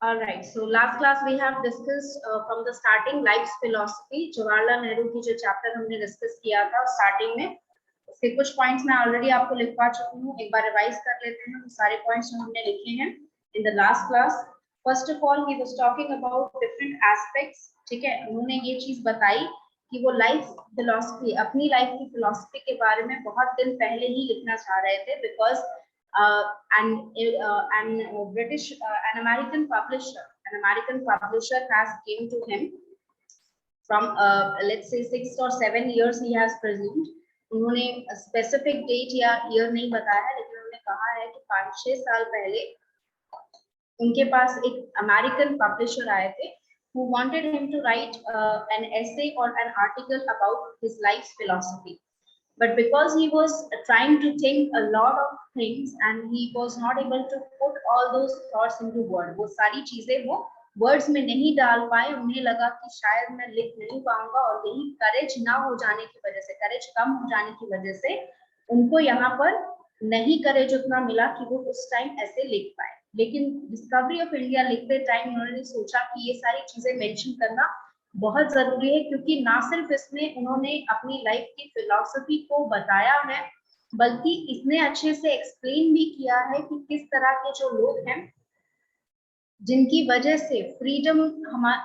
All right. So last class we have discussed from the starting life's philosophy. Jawaharlal Nehru की जो chapter हमने discuss किया था स्टार्टिंग में, उसके कुछ पॉइंट्स मैं ऑलरेडी आपको लिखवा चुकी हूँ. एक बार रिवाइज कर लेते हैं. सारे पॉइंट्स जो हमने लिखे हैं in the last class. First of all he was talking about different aspects. ठीक है, उन्होंने ये चीज बताई कि वो लाइफ फिलॉसफी, अपनी लाइफ की फिलॉसफी के बारे में बहुत दिन पहले ही लिखना चाह रहे थे, because an American publisher has came to him from let's say 6 or 7 years he has presumed. उन्होंने स्पेसिफिक डेट या ईयर नहीं बताया है, लेकिन उन्होंने कहा है कि 5-6 साल पहले उनके पास एक अमेरिकन पब्लिशर आए थे who wanted him to write an essay or an article about his life's philosophy. But because he was trying to think a lot of things and he was not able to put all those thoughts into word, वो सारी चीजें वो words में नहीं डाल पाए. उन्हें लगा कि शायद मैं लिख नहीं पाऊंगा, और यही करेज ना हो जाने की वजह से, करेज कम हो जाने की वजह से उनको यहाँ पर नहीं करेज उतना मिला कि वो उस टाइम ऐसे लिख पाए. लेकिन डिस्कवरी ऑफ इंडिया लिखते टाइम उन्होंने सोचा कि ये सारी चीजें मेंशन करना बहुत जरूरी है, क्योंकि ना सिर्फ इसमें उन्होंने अपनी लाइफ की फिलॉसफी को बताया है, बल्कि इतने अच्छे से एक्सप्लेन भी किया है कि किस तरह के जो लोग हैं जिनकी वजह से फ्रीडम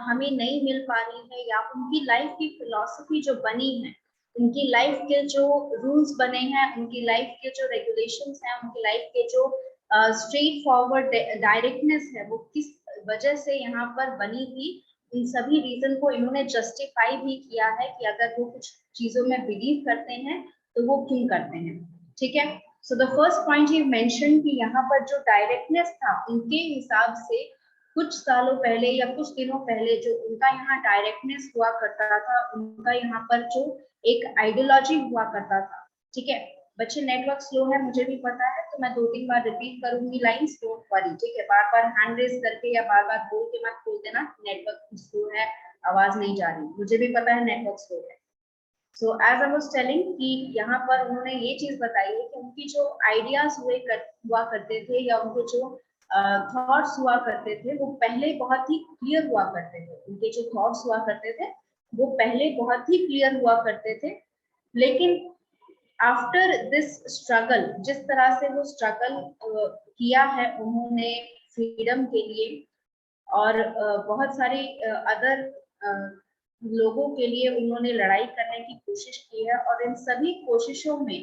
हमें नहीं मिल पा रही है, या उनकी लाइफ की फिलॉसफी जो बनी है, उनकी लाइफ के जो रूल्स बने हैं, उनकी लाइफ के जो रेगुलेशंस हैं, उनकी लाइफ के जो स्ट्रेट फॉरवर्ड डायरेक्टनेस है, वो किस वजह से यहाँ पर बनी थी. इन सभी रीजन को इन्होंने जस्टिफाई भी किया है कि अगर वो कुछ चीजों में बिलीव करते हैं तो वो क्यों करते हैं. ठीक है, so the first point he mention कि यहाँ पर जो डायरेक्टनेस था, उनके हिसाब से कुछ सालों पहले या कुछ दिनों पहले जो उनका यहाँ डायरेक्टनेस हुआ करता था, उनका यहाँ पर जो एक आइडियोलॉजी हुआ करता था. ठीक है बच्चे, नेटवर्क स्लो है मुझे भी पता है, तो मैं 2-3 बार रिपीट करूंगी लाइंस, डोंट वरी. ठीक है, बार बार हैंड रेज करके या बार बार बोल के मत बोल देना नेटवर्क स्लो है, आवाज नहीं जा रही. मुझे भी पता है नेटवर्क स्लो है. So as I was telling कि यहाँ पर उन्होंने ये चीज बताई है कि उनकी जो आइडियाज हुआ करते थे, या उनके जो थॉट्स हुआ करते थे, वो पहले बहुत ही क्लियर हुआ करते थे. उनके जो थॉट्स हुआ करते थे वो पहले बहुत ही क्लियर हुआ करते थे. लेकिन आफ्टर दिस स्ट्रगल, जिस तरह से वो स्ट्रगल किया है उन्होंने फ्रीडम के लिए, और बहुत सारे अदर लोगों के लिए उन्होंने लड़ाई करने की कोशिश की है, और इन सभी कोशिशों में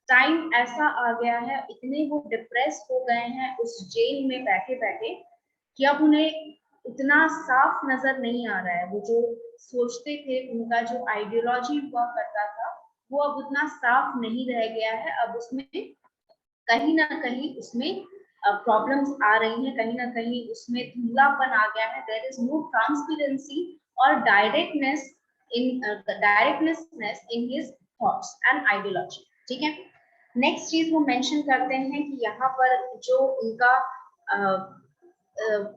टाइम ऐसा आ गया है, इतने वो डिप्रेस हो गए हैं उस जेल में बैठे बैठे कि अब उन्हें इतना साफ नजर नहीं आ रहा है. वो जो सोचते थे, उनका जो आइडियोलॉजी हुआ करता था, वो अब उतना साफ नहीं रह गया है. अब उसमें कहीं ना कहीं उसमें प्रॉब्लम्स आ रही हैं, कहीं ना कहीं उसमें धुंधलापन आ गया है. देयर इज नो ट्रांसपेरेंसी और directness in his thoughts and ideology. ठीक है, नेक्स्ट चीज वो मेंशन करते हैं कि यहाँ पर जो उनका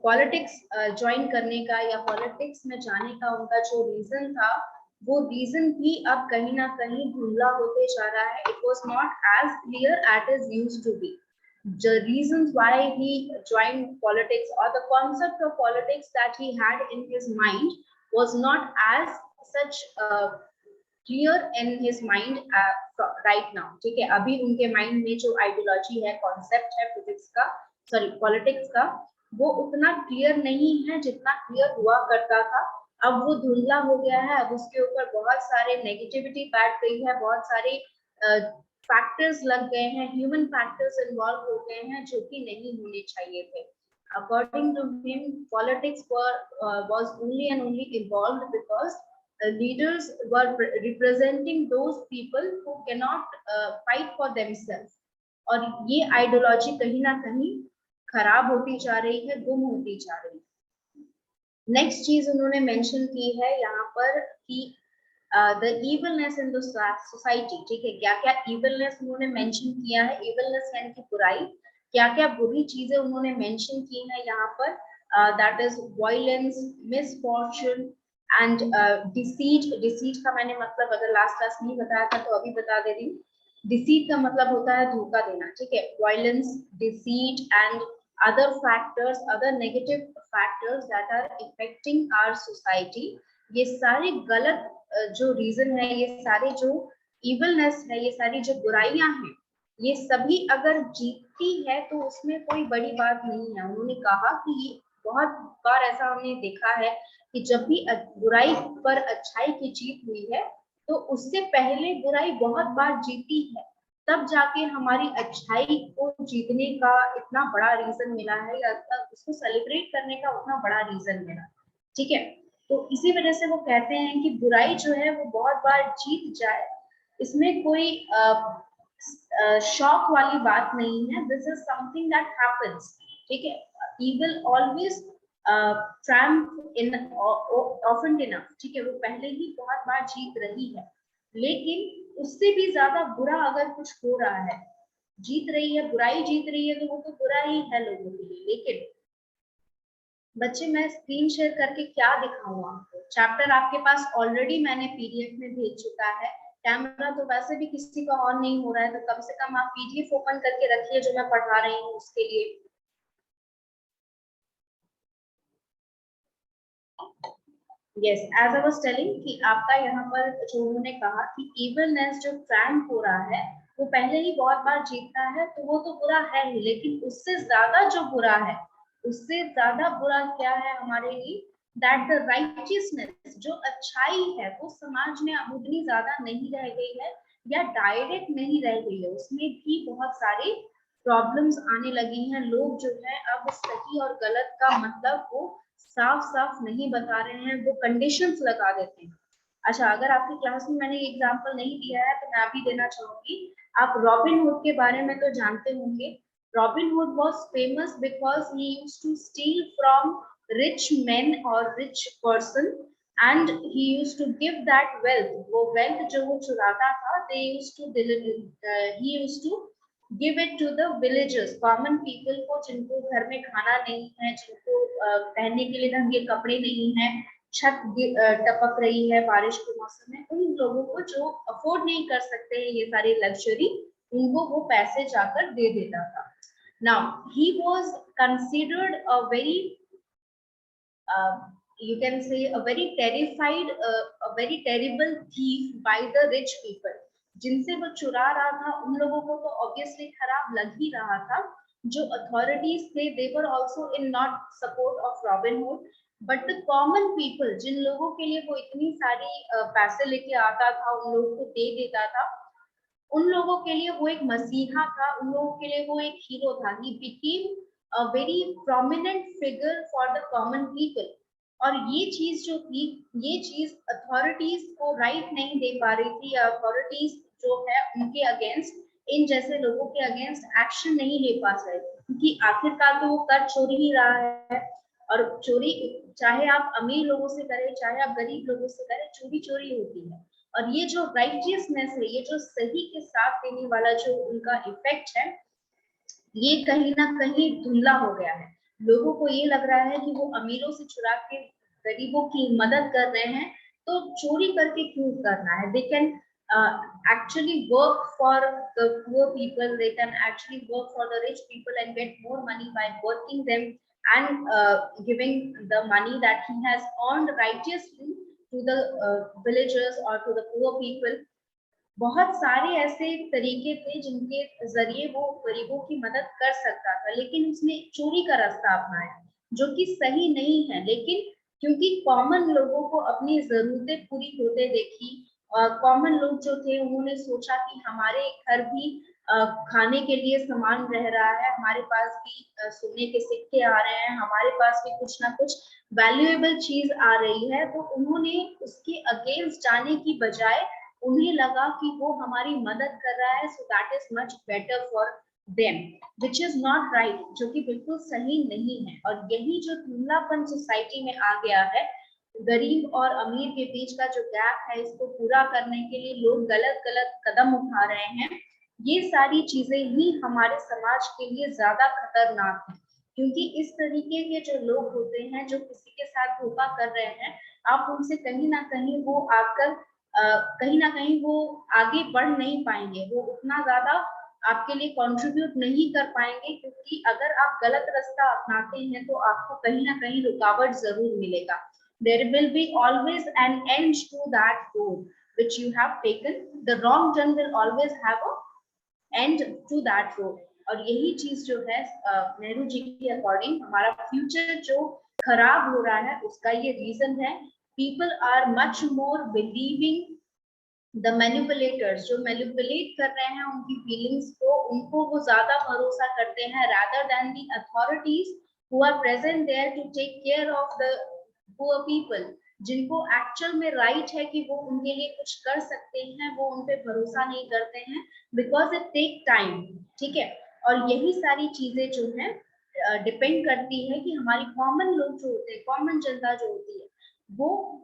पॉलिटिक्स ज्वाइन करने का या पॉलिटिक्स में जाने का उनका जो रीजन था, वो रीजन भी अब कहीं ना कहीं धुंधला होते जा रहा है. It was not as clear at is used to be. The reasons why he joined politics, or the concept of politics that he had in his mind, was not as such clear in his mind right now. ठीक है, अभी उनके mind में जो ideology है, concept है physics का, sorry politics का, वो उतना क्लियर नहीं है जितना क्लियर हुआ करता था. अब वो धुंधला हो गया है. अब उसके ऊपर बहुत सारे नेगेटिविटी बैठ गई है, बहुत सारे फैक्टर्स लग गए हैं, ह्यूमन फैक्टर्स इन्वॉल्व हो गए हैं जो कि नहीं होने चाहिए थे. According to him, politics was only and only involved because leaders were representing those people who cannot fight for themselves. और ये आइडियोलॉजी कहीं ना कहीं खराब होती जा रही है, गुम होती जा रही है. नेक्स्ट चीज उन्होंने मेंशन की है यहाँ पर कि the evilness in the society. ठीक है, क्या क्या इविलनेस उन्होंने मेंशन किया है. इविलनेस यानी कि बुराई, क्या क्या बुरी चीजें उन्होंने मेंशन की है यहाँ पर. That is violence, misfortune and deceit. Deceit का मैंने मतलब अगर लास्ट क्लास नहीं बताया था तो अभी बता दे रही हूँ. डिसीट का मतलब होता है धोखा देना. ठीक है, violence, deceit and other factors, other negative factors that are affecting our society. ये सारे गलत जो रीजन है, ये सारे जो इवलनेस है, ये सारी जो बुराइयां हैं, ये सभी अगर जीतती है तो उसमें कोई बड़ी बात नहीं है। उन्होंने कहा कि ये बहुत बार ऐसा हमने देखा है कि जब भी बुराई पर अच्छाई की जीत हुई है तो उससे पहले बुराई बहुत बार जीती है, तब जाके हमारी अच्छाई को जीतने का इतना बड़ा रीजन मिला है, या उसको सेलिब्रेट करने का उतना बड़ा रीजन मिला। ठीक है, तो इसी वजह से वो कहते हैं कि बुराई जो है वो बहुत बार जीत जाए, इसमें कोई शॉक वाली बात नहीं है। This is something that happens. ठीक है, evil always triumph in often enough। ठीक है, वो पहले ही बहुत बार जीत रही है, लेकिन उससे भी ज्यादा बुरा अगर कुछ हो रहा है, जीत रही है, बुराई जीत रही है, तो वो तो बुरा ही है लोगों के लिए। लेकिन बच्चे, मैं स्क्रीन शेयर करके क्या दिखाऊं आपको? चैप्टर आपके पास ऑलरेडी मैंने पीडीएफ में भेज चुका है। कैमरा तो वैसे भी किसी का ऑन नहीं हो रहा है, तो कम से कम आप पीडीएफ ओपन करके रखिए जो मैं पढ़ा रही हूँ उसके लिए। Yes, as I was telling कि आपका यहाँ पर जो उन्होंने कहा कि इवलनेस जो ट्रायम्फ हो रहा है वो पहले ही बहुत बार जीतता है, तो वो तो बुरा है ही, लेकिन उससे ज्यादा जो बुरा है, उससे ज्यादा बुरा क्या है हमारे लिए? दैट द राइटियसनेस, जो अच्छाई है वो समाज में अब उतनी ज्यादा नहीं रह गई है, या डायरेक्ट नहीं रह गई है, उसमें भी बहुत सारे प्रॉब्लम्स आने लगी हैं। लोग जो है अब सही और गलत का मतलब वो साफ साफ नहीं बता रहे हैं, वो कंडीशंस लगा देते हैं। अच्छा, अगर आपकी क्लास में मैंने एग्जांपल नहीं दिया है तो मैं अभी देना चाहूंगी। आप रॉबिन हुड के बारे में तो जानते होंगे। Robin Hood was famous because he used to steal from rich men और rich person, and he used to give that wealth. वो वेल्थ जो वो चुराता था, they used to he used to give it to the villagers, common people को, जिनको घर में खाना नहीं है, जिनको पहनने के लिए ढंग के कपड़े नहीं है, छत टपक रही है बारिश के मौसम में, उन लोगों को जो अफोर्ड नहीं कर सकते हैं ये सारी लग्जरी, उनको वो पैसे जाकर दे देता था। Now he was considered a very you can say a very terrified, a very terrible thief by the rich people। जिनसे वो चुरा रहा था उन लोगों को तो ऑब्वियसली खराब लग ही रहा था। जो अथॉरिटीज थे, they were also in not support of Robin Hood, but the common people, जिन लोगों के लिए वो इतनी सारी पैसे लेके आता था, उन लोगों को दे देता था, उन लोगों के लिए वो एक मसीहा था, उन लोगों के लिए वो एक हीरो था। He became a very prominent figure for the common people। और ये चीज जो थी, ये चीज अथॉरिटीज को राइट नहीं दे पा रही थी, या अथॉरिटीज जो है उनके अगेंस्ट, इन जैसे लोगों के अगेंस्ट एक्शन नहीं ले पा रहे, क्योंकि आखिरकार तो वो कर चोरी ही रहा है। और चोरी चाहे आप अमीर लोगों से करें, चाहे आप गरीब लोगों से करें, चोरी चोरी होती है। और ये जो राइटियसनेस है, ये जो सही के साथ देने वाला जो उनका इफेक्ट है, ये कहीं ना कहीं धुंधला हो गया है। लोगों को ये लग रहा है कि वो अमीरों से चुरा के गरीबों की मदद कर रहे हैं, तो चोरी करके क्यों करना है? They can actually work for the poor people, they can actually work for the rich people and get more money by working them, and giving the money that he has earned righteously to the villagers or to the poor people। बहुत सारे ऐसे तरीके थे जिनके जरिए वो गरीबों की मदद कर सकता था, लेकिन उसने चोरी का रास्ता अपनाया, जो कि सही नहीं है। लेकिन क्योंकि कॉमन लोगों को अपनी जरूरतें पूरी होते देखी, कॉमन लोग जो थे उन्होंने सोचा कि हमारे घर भी खाने के लिए सामान रह रहा है, हमारे पास भी सोने के सिक्के आ रहे हैं, हमारे पास भी कुछ ना कुछ वैल्यूएबल चीज आ रही है, तो उन्होंने उसके अगेंस्ट जाने की बजाय उन्हें लगा कि वो हमारी मदद कर रहा है, so that is much better for them, which is not right, जो कि बिल्कुल सही नहीं है। और यही जो धुंधलापन सोसाइटी में आ गया है, गरीब और अमीर के बीच का जो गैप है, इसको पूरा करने के लिए लोग गलत गलत कदम उठा रहे हैं। ये सारी चीजें ही हमारे समाज के लिए ज्यादा खतरनाक है, क्योंकि इस तरीके के जो लोग होते हैं, जो किसी के साथ धोखा कर रहे हैं, आप उनसे कहीं ना कहीं वो आकर कहीं ना कहीं वो आगे बढ़ नहीं पाएंगे, वो उतना ज्यादा आपके लिए कंट्रीब्यूट नहीं कर पाएंगे, क्योंकि अगर आप गलत रास्ता अपनाते हैं तो आपको कहीं ना कहीं रुकावट जरूर मिलेगा. There will be always an end to that road which you have taken. The wrong turn will always have a end to that road. और यही चीज जो है नेहरू जी के अकॉर्डिंग हमारा फ्यूचर जो खराब हो रहा है उसका ये रीजन है. People are much more believing the manipulators, जो मैनिपुलेट कर रहे हैं उनकी फीलिंग्स को, उनको वो ज्यादा भरोसा करते हैं rather than the authorities who are present there to take care of the poor people, जिनको एक्चुअल में राइट है कि वो उनके लिए कुछ कर सकते हैं, वो उन पे भरोसा नहीं करते हैं बिकॉज इट टेक टाइम. ठीक है, और यही सारी चीजें जो है डिपेंड करती है कि हमारी कॉमन लोग जो होते हैं, कॉमन जनता जो होती है, वो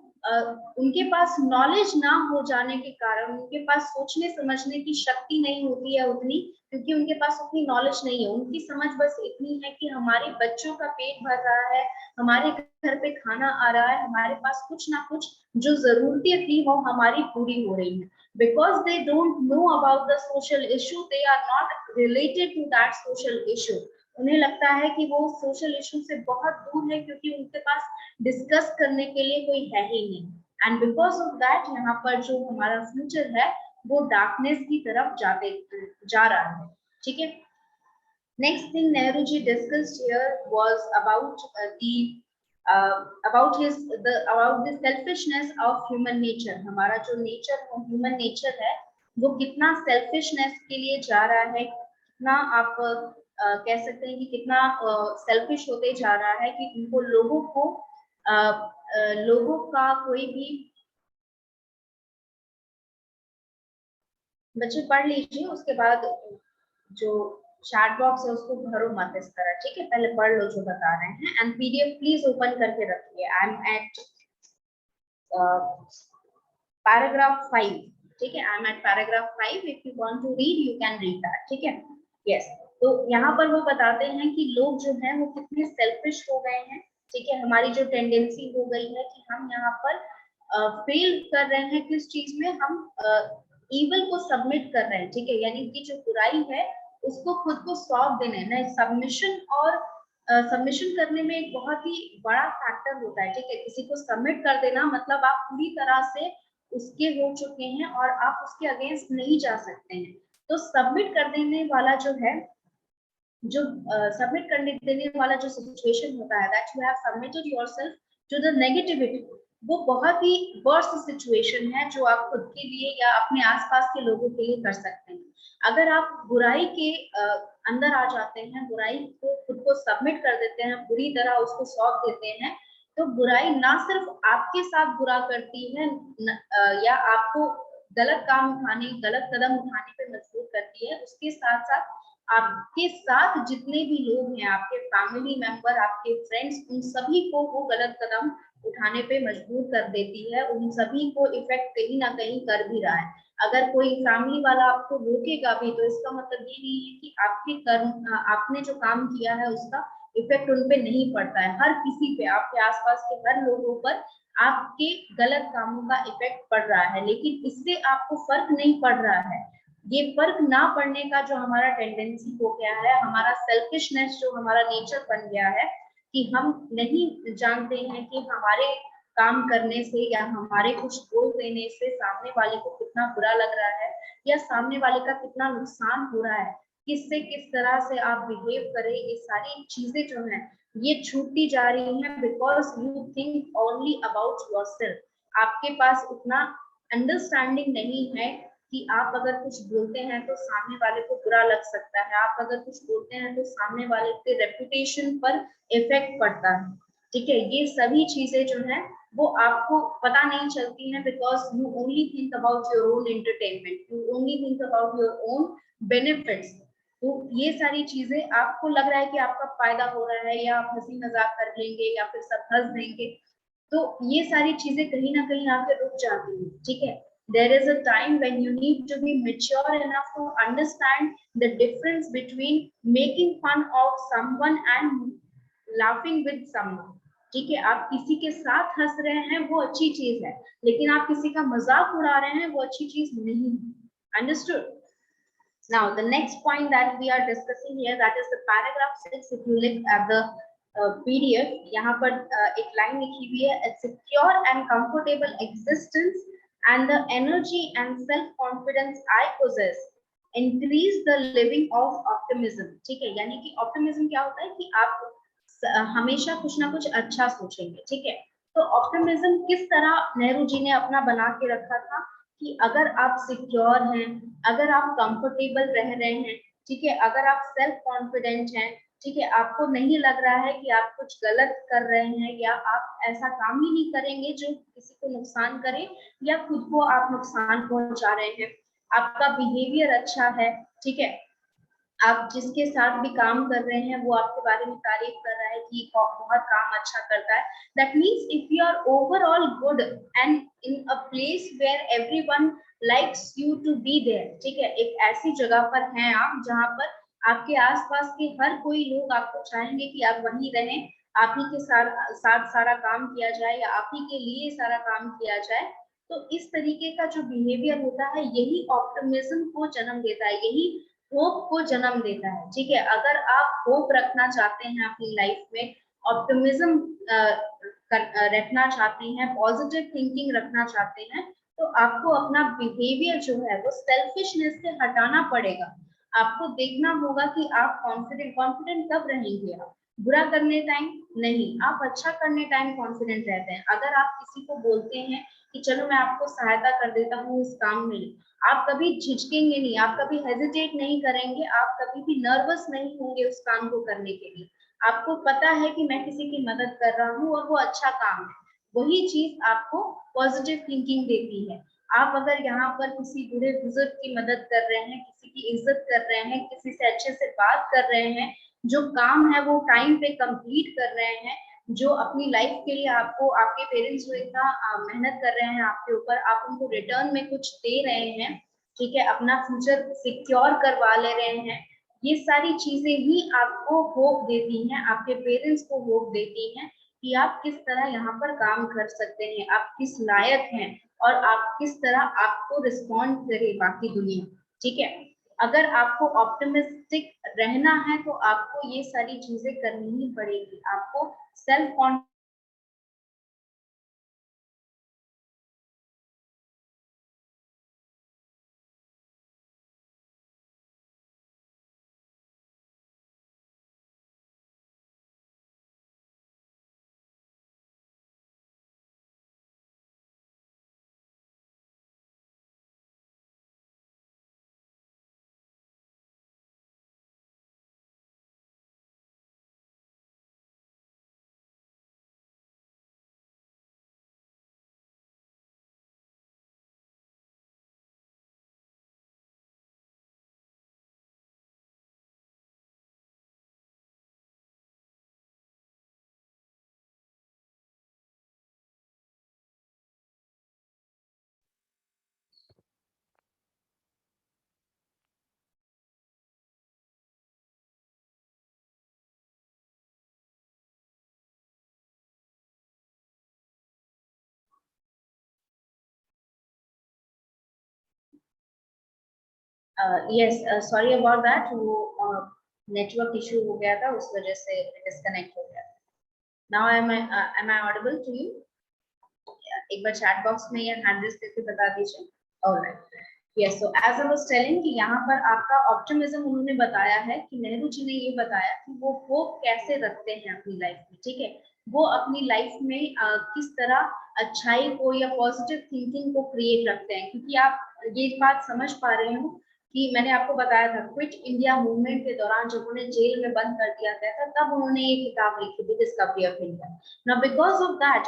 उनके पास नॉलेज ना हो जाने के कारण, उनके पास सोचने समझने की शक्ति नहीं होती है उतनी, क्योंकि उनके पास उतनी नॉलेज नहीं है. उनकी समझ बस इतनी है कि हमारे बच्चों का पेट भर रहा है, हमारे घर पे खाना आ रहा है, हमारे पास कुछ ना कुछ जो जरूरतें थी वो हमारी पूरी हो रही है. Because they don't know about the social issue, they are not related to that social issue. उन्हें लगता है कि वो सोशल इशू से बहुत दूर है, क्योंकि उनके पास डिस्कस करने के लिए कोई है ही नहीं. एंड बिकॉज ऑफ दैट यहाँ पर जो हमारा फ्यूचर है वो डार्कनेस की तरफ जा रहा है. ठीक है, next thing Nehru ji discussed here was about about the selfishness of human nature. हमारा जो नेचर ह्यूमन नेचर है वो कितना सेल्फिशनेस के लिए जा रहा है, कितना आप कह सकते हैं कि कितना सेल्फिश होते जा रहा है कि उनको लोगों का कोई भी. बच्चे पढ़ लीजिए, उसके बाद जो चैट बॉक्स है उसको भरो मत इस तरह. ठीक है, पहले पढ़ लो जो बता रहे हैं एंड पीडीएफ प्लीज ओपन करके रखिए. I am at paragraph 5. ठीक है, I am at paragraph 5. If you want to read you can read that. ठीक है, यस. तो यहाँ पर वो बताते हैं कि लोग जो हैं वो कितने सेल्फिश हो गए हैं. ठीक है, हमारी जो टेंडेंसी हो गई है कि हम यहाँ पर फेल कर रहे हैं किस चीज में, हम ईवल को सबमिट कर रहे हैं. ठीक है, यानी कि जो बुराई है उसको खुद को सौंप देना है. सबमिशन और सबमिशन करने में एक बहुत ही बड़ा फैक्टर होता है. ठीक है, किसी को सबमिट कर देना मतलब आप पूरी तरह से उसके हो चुके हैं और आप उसके अगेंस्ट नहीं जा सकते हैं. तो सबमिट कर देने वाला जो है, जो सबमिट करने देने वाला जो सिचुएशन होता है, that you have submitted yourself to the negativity, वो बहुत ही वर्स्ट सिचुएशन है जो आप खुद के लिए या अपने आसपास के लोगों के लिए कर सकते हैं. अगर आप बुराई के अंदर आ जाते हैं, बुराई को खुद को सबमिट कर देते हैं, पूरी तरह उसको सौंप देते हैं, तो बुराई ना सिर्फ आपके साथ बुरा करती है या आपको गलत काम उठाने, गलत कदम उठाने पे मजबूर करती है, उसके साथ साथ आपके साथ जितने भी लोग हैं, आपके फैमिली मेंबर, आपके फ्रेंड्स, उन सभी को वो गलत कदम उठाने पे मजबूर कर देती है. उन सभी को इफेक्ट कहीं ना कहीं कर भी रहा है. अगर कोई फैमिली वाला आपको रोकेगा भी तो इसका मतलब ये नहीं है कि आपके कर्म, आपने जो काम किया है उसका इफेक्ट उन पे नहीं पड़ता है. हर किसी पे, आपके आसपास के हर लोगों पर आपके गलत कामों का इफेक्ट पड़ रहा है, लेकिन इससे आपको फर्क नहीं पड़ रहा है. ये फर्क ना पड़ने का जो हमारा टेंडेंसी हो गया है, हमारा सेल्फिशनेस जो हमारा नेचर बन गया है, कि हम नहीं जानते हैं कि हमारे काम करने से या हमारे कुछ बोल देने से सामने वाले को कितना बुरा लग रहा है या सामने वाले का कितना नुकसान हो रहा है, किससे किस तरह से आप बिहेव करें, ये सारी चीजें जो हैं ये छूटती जा रही हैं because you think only about yourself. आपके पास उतना अंडरस्टैंडिंग नहीं है कि आप अगर कुछ बोलते हैं तो सामने वाले को बुरा लग सकता है, आप अगर कुछ बोलते हैं तो सामने वाले के रेपुटेशन पर इफेक्ट पड़ता है. ठीक है, ये सभी चीजें जो है वो आपको पता नहीं चलती हैं because you only think about your own entertainment, you only think about your own benefits. तो ये सारी चीजें आपको लग रहा है कि आपका फायदा हो रहा है या आप हंसी मजाक कर लेंगे या फिर सब हंस देंगे, तो ये सारी चीजें कहीं ना कहीं आके रुक जाती हैं. ठीक है, there is a time when you need to be mature enough to understand the difference between making fun of someone and laughing with someone. ठीक है, आप किसी के साथ हंस रहे हैं वो अच्छी चीज है, लेकिन आप किसी का मजाक उड़ा रहे हैं वो अच्छी चीज नहीं है. Understood? Now the next point that we are discussing here, that is the paragraph 6. If you look at the PDF, यहाँ पर एक लाइन लिखी हुई है, a secure and comfortable existence and the energy and self confidence I possess increase the living of optimism. ठीक है, यानी कि optimism क्या होता है कि आप हमेशा कुछ ना कुछ अच्छा सोचेंगे, ठीक है। तो ऑप्टिमिज्म किस तरह नेहरू जी ने अपना बना के रखा था कि अगर आप सिक्योर हैं, अगर आप कंफर्टेबल रह रहे हैं, ठीक है, अगर आप सेल्फ कॉन्फिडेंट हैं, ठीक है, आपको नहीं लग रहा है कि आप कुछ गलत कर रहे हैं या आप ऐसा काम ही नहीं करेंगे जो किसी को नुकसान करे या खुद को आप नुकसान पहुंचा रहे हैं, आपका बिहेवियर अच्छा है, ठीक है, आप जिसके साथ भी काम कर रहे हैं वो आपके बारे में तारीफ कर रहा है कि बहुत काम अच्छा करता है, that means if you are overall good and in a place where everyone likes you to be there, ठीक है, एक ऐसी जगह पर हैं आप जहां पर आपके आसपास के हर कोई लोग आपको चाहेंगे कि आप वहीं रहें, आप ही के साथ सारा काम किया जाए या आप ही के लिए सारा काम किया जाए, तो इस तरीके का जो बिहेवियर होता है यही ऑप्टिमिज्म को जन्म देता है, यही होप को जन्म देता है, ठीक है। अगर आप होप रखना चाहते हैं अपनी लाइफ में, ऑप्टिमिज्म रखना चाहते हैं, पॉजिटिव थिंकिंग रखना चाहते हैं, तो आपको अपना बिहेवियर जो है वो सेल्फिशनेस से हटाना पड़ेगा। आपको देखना होगा कि आप कॉन्फिडेंट कब रहेंगे, आप बुरा करने टाइम नहीं, आप अच्छा करने टाइम कॉन्फिडेंट रहते हैं। अगर आप किसी को बोलते हैं कि चलो मैं आपको सहायता कर देता हूँ इस काम में, आप कभी झिझकेंगे नहीं, आप कभी हेजिटेट नहीं करेंगे, आप कभी भी नर्वस नहीं होंगे उस काम को करने के लिए। आपको पता है कि मैं किसी की मदद कर रहा हूँ और वो अच्छा काम है, वही चीज आपको पॉजिटिव थिंकिंग देती है। आप अगर यहाँ पर किसी बूढ़े बुजुर्ग की मदद कर रहे हैं, किसी की इज्जत कर रहे हैं, किसी से अच्छे से बात कर रहे हैं, जो काम है वो टाइम पे कंप्लीट कर रहे हैं, जो अपनी लाइफ के लिए आपको आपके पेरेंट्स जो इतना मेहनत कर रहे हैं आपके ऊपर, आप उनको रिटर्न में कुछ दे रहे हैं, ठीक है, अपना फ्यूचर सिक्योर करवा ले रहे हैं, ये सारी चीजें ही आपको होप देती हैं, आपके पेरेंट्स को होप देती हैं कि आप किस तरह यहाँ पर काम कर सकते हैं, आप किस लायक हैं और आप किस तरह आपको रिस्पॉन्ड करे बाकी दुनिया, ठीक है। अगर आपको ऑप्टिमिस्टिक रहना है तो आपको ये सारी चीजें करनी ही पड़ेगी, आपको self confidence yes, sorry about that, वो नेटवर्क इशू हो गया था, उस वजह से डिस्कनेक्ट हो गया। Now am I audible to you? एक बार चैट बॉक्स में या हैंड रेज करके बता दीजिए। Alright, yes, so as I was telling कि यहाँ पर आपका ऑप्टिमिज्म उन्होंने बताया है कि नेहरू जी ने ये बताया कि वो होप कैसे रखते हैं अपनी लाइफ में, ठीक है, वो अपनी लाइफ में किस तरह अच्छाई को या पॉजिटिव थिंकिंग को क्रिएट रखते हैं, क्योंकि आप ये बात समझ पा रहे हो कि मैंने आपको बताया था क्विट इंडिया मूवमेंट के दौरान जब उन्हें जेल में बंद कर दिया गया था, तब उन्होंने ये किताब लिखी थी, discovery of India. Now because of that,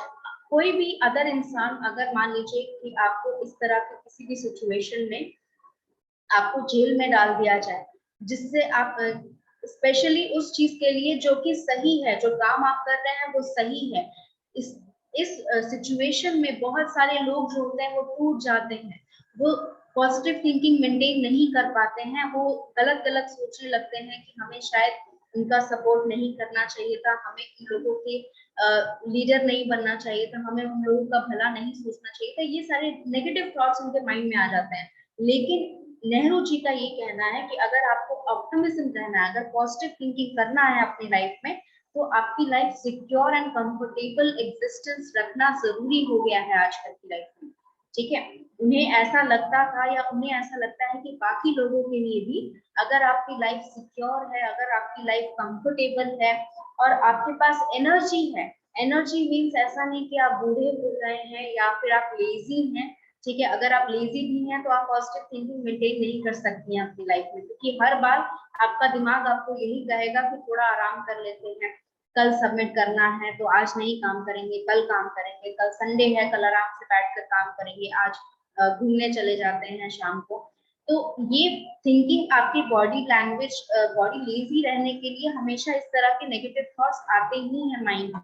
कोई भी अदर इंसान, अगर मान लीजिए कि आपको इस तरह के किसी भी सिचुएशन में आपको जेल में डाल दिया जाए, जिससे आप स्पेशली उस चीज के लिए जो कि सही है, जो काम आप कर रहे हैं वो सही है, इस इस सिचुएशन में बहुत सारे लोग जो होते हैं वो टूट जाते हैं, वो पॉजिटिव थिंकिंग मेंटेन नहीं कर पाते हैं, वो गलत गलत सोचने लगते हैं कि हमें शायद उनका सपोर्ट नहीं करना चाहिए था, हमें इन लोगों के लीडर नहीं बनना चाहिए था, हमें उन लोगों का भला नहीं सोचना चाहिए था, ये सारे नेगेटिव थॉट्स उनके माइंड में आ जाते हैं। लेकिन नेहरू जी का ये कहना है कि अगर आपको ऑप्टिमिज्म रहना है, अगर पॉजिटिव थिंकिंग करना है अपनी लाइफ में, तो आपकी life secure and comfortable existence रखना जरूरी हो गया है आजकल की लाइफ में। ठीक है, उन्हें ऐसा लगता था या उन्हें ऐसा लगता है कि बाकी लोगों के लिए भी अगर आपकी लाइफ सिक्योर है, अगर आपकी लाइफ कंफर्टेबल है और आपके पास एनर्जी है, एनर्जी मीन्स ऐसा नहीं कि आप बूढ़े हो गए हैं या फिर आप लेजी हैं। ठीक है, अगर आप लेजी भी हैं तो आप पॉजिटिव थिंकिंग मेंटेन नहीं कर सकती हैं अपनी लाइफ में, क्योंकि हर बार आपका दिमाग आपको यही कहेगा कि थोड़ा आराम कर लेते हैं, कल सबमिट करना है तो आज नहीं काम करेंगे, कल काम करेंगे, कल संडे है कल आराम से बैठकर काम करेंगे, आज घूमने चले जाते हैं शाम को। तो ये थिंकिंग आपकी बॉडी लैंग्वेज, बॉडी लेजी रहने के लिए हमेशा इस तरह के नेगेटिव थॉट्स आते ही हैं माइंड में।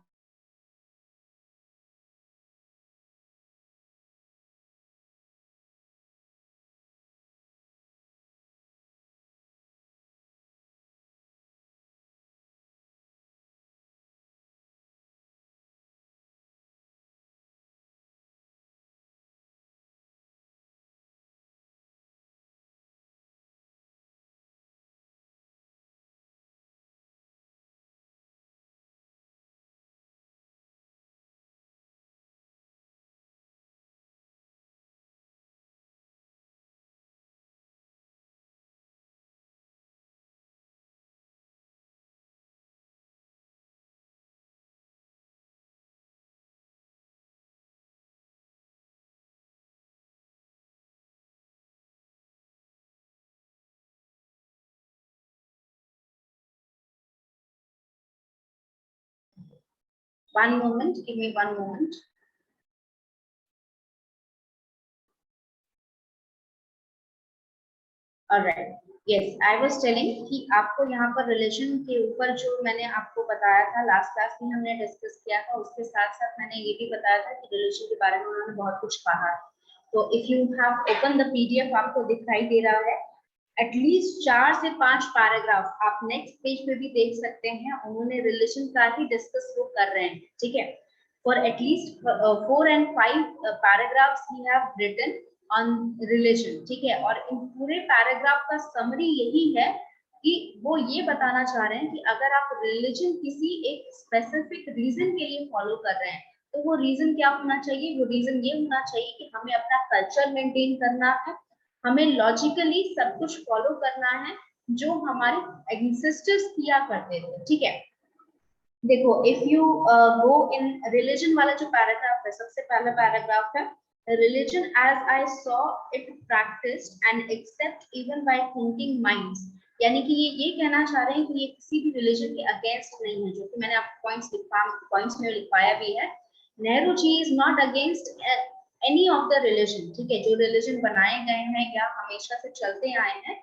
One moment, give me one moment. Alright, yes, I was telling कि आपको यहाँ पर रिलेशन के ऊपर जो मैंने आपको बताया था लास्ट क्लास में हमने डिस्कस किया था, उसके साथ साथ मैंने ये भी बताया था कि रिलेशन के बारे में उन्होंने बहुत कुछ कहा है। तो if you have open the PDF, आपको दिखाई दे रहा है एटलीस्ट 4 से 5 पैराग्राफ आप नेक्स्ट पेज पे भी देख सकते हैं, उन्होंने रिलेशन का ही डिस्कस वो कर रहे हैं। ठीक है, for at least 4 and 5 paragraphs he have written on religion. ठीक है, और इन पूरे पैराग्राफ का समरी यही है कि वो ये बताना चाह रहे हैं कि अगर आप रिलीजन किसी एक स्पेसिफिक रीजन के लिए फॉलो कर रहे हैं, तो वो रीजन क्या होना चाहिए? वो रीजन ये होना चाहिए कि हमें अपना कल्चर मेंटेन करना है, हमें लॉजिकली सब कुछ फॉलो करना है जो हमारे एंसेस्टर्स किया करते थे। ठीक है, देखो if you go in religion वाला जो पैराग्राफ है, सबसे पहला पैराग्राफ है religion as I saw it practised and accept even by thinking minds. यानी कि ये कहना चाह रहे हैं कि ये किसी भी रिलीजन के अगेंस्ट नहीं है, जो कि मैंने आपको पॉइंट्स में लिखवाया भी है। Nehru ji is not against any of the religion. ठीक है, जो रिलीजन बनाए गए हैं या हमेशा से चलते आए हैं,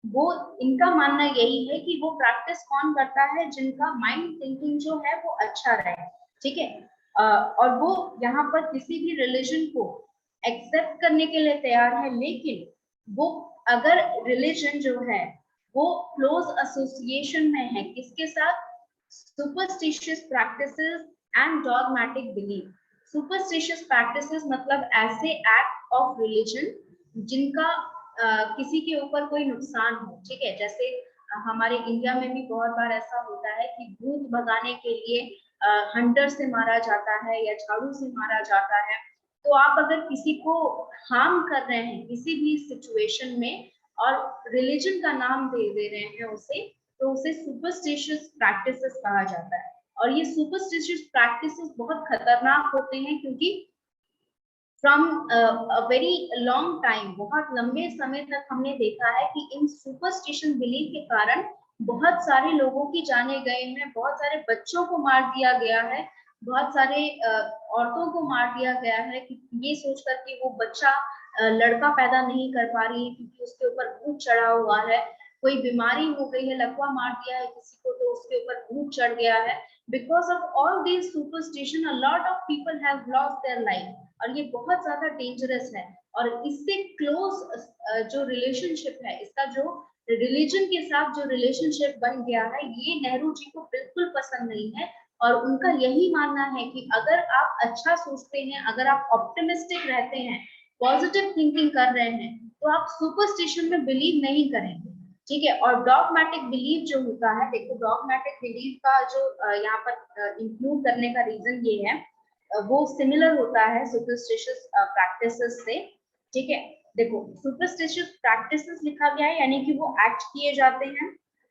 वो इनका मानना यही है कि वो प्रैक्टिस कौन करता है जिनका माइंड थिंकिंग जो है वो अच्छा रहे। ठीक है, और वो यहाँ पर किसी भी रिलीजन को एक्सेप्ट करने के लिए तैयार है, लेकिन वो अगर रिलीजन जो है वो क्लोज एसोसिएशन में है किसके साथ? Superstitious practices and dogmatic belief. Superstitious practices मतलब ऐसे एक्ट ऑफ रिलीजन जिनका किसी के ऊपर कोई नुकसान हो। ठीक है, जैसे हमारे इंडिया में भी बहुत बार ऐसा होता है कि भूत भगाने के लिए हंटर से मारा जाता है या झाड़ू से मारा जाता है। तो आप अगर किसी को हार्म कर रहे हैं किसी भी सिचुएशन में और रिलीजन का नाम दे रहे हैं उसे, तो उसे सुपरस्टिशियस प्रैक्टिसेस कहा जाता है। और ये सुपरस्टिशियस प्रैक्टिसेस बहुत खतरनाक होते हैं, क्योंकि from a very long time, बहुत लंबे समय तक हमने देखा है कि इन सुपरस्टिशन बिलीफ के कारण बहुत सारे लोगों की जाने गए हैं, बहुत सारे बच्चों को मार दिया गया है, बहुत सारे औरतों को मार दिया गया है कि ये सोचकर कि वो बच्चा लड़का पैदा नहीं कर पा रही है क्योंकि उसके ऊपर भूत चढ़ा हुआ है, कोई बीमारी हो गई है, लकवा मार दिया है किसी को तो उसके ऊपर भूत चढ़ गया है। Because of all these superstition a lot of people have lost their life, और ये बहुत ज्यादा डेंजरस है। और इससे क्लोज जो रिलेशनशिप है, इसका जो रिलीजन के साथ जो रिलेशनशिप बन गया है, ये नेहरू जी को बिल्कुल पसंद नहीं है। और उनका यही मानना है कि अगर आप अच्छा सोचते हैं, अगर आप ऑप्टिमिस्टिक रहते हैं, पॉजिटिव थिंकिंग कर रहे हैं, तो आप सुपरस्टिशन में बिलीव नहीं करेंगे, ठीक है। और डॉगमेटिक बिलीव जो होता है, देखो डॉगमेटिक बिलीव का जो यहाँ पर इंक्लूड करने का रीजन ये है, वो सिमिलर होता है सुपरस्टिशियस प्रैक्टिसेस से, ठीक है। देखो सुपरस्टिशियस प्रैक्टिसेस लिखा गया है यानी कि वो एक्ट किए जाते हैं,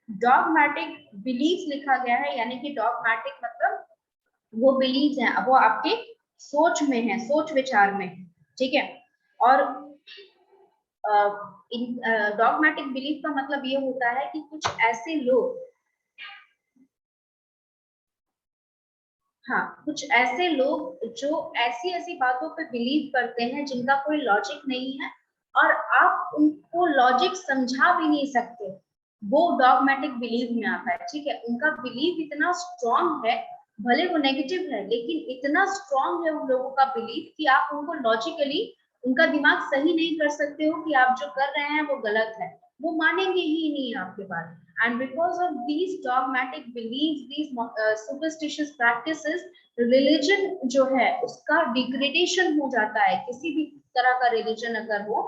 डॉगमेटिक बिलीव्स लिखा गया है यानी कि डॉगमेटिक मतलब वो बिलीव्स हैं, वो आपके सोच में है, सोच विचार में, ठीक है। और डॉगमेटिक बिलीफ का मतलब ये होता है कि कुछ ऐसे लोग, हाँ कुछ ऐसे लोग जो ऐसी ऐसी बातों पे बिलीव करते हैं जिनका कोई लॉजिक नहीं है और आप उनको लॉजिक समझा भी नहीं सकते, वो डॉगमेटिक बिलीव में आता है, ठीक है। उनका बिलीव इतना स्ट्रॉन्ग है, भले वो नेगेटिव है लेकिन इतना स्ट्रॉन्ग है उन लोगों का बिलीव कि आप उनको लॉजिकली उनका दिमाग सही नहीं कर सकते हो कि आप जो कर रहे हैं वो गलत है, वो मानेंगे ही नहीं आपके बात। And because of these dogmatic beliefs, these superstitious practices, religion जो है उसका degradation हो जाता है। किसी भी तरह का religion अगर हो,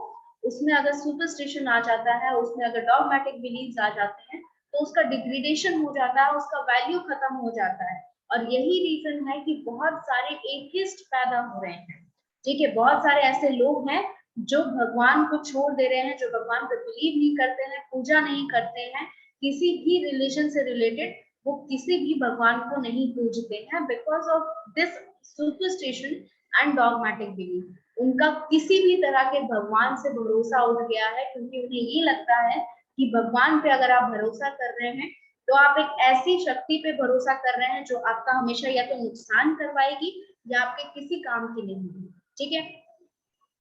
उसमें अगर superstition आ जाता है, उसमें अगर dogmatic beliefs आ जाते हैं, तो उसका degradation हो जाता है, उसका value खत्म हो जाता है। और यही reason है कि बहुत सारे atheist पैदा हो रहे हैं, ठीक है। बहुत सारे ऐसे लोग हैं जो भगवान को छोड़ दे रहे हैं, जो भगवान पे बिलीव नहीं करते हैं, पूजा नहीं करते हैं, किसी भी रिलीजन से रिलेटेड वो किसी भी भगवान को नहीं पूजते हैं, because of this superstition and dogmatic belief. उनका किसी भी तरह के भगवान से भरोसा उठ गया है, क्योंकि उन्हें ये लगता है कि भगवान पे अगर आप भरोसा कर रहे हैं तो आप एक ऐसी शक्ति पे भरोसा कर रहे हैं जो आपका हमेशा या तो नुकसान करवाएगी या आपके किसी काम की नहीं होगी, ठीक है।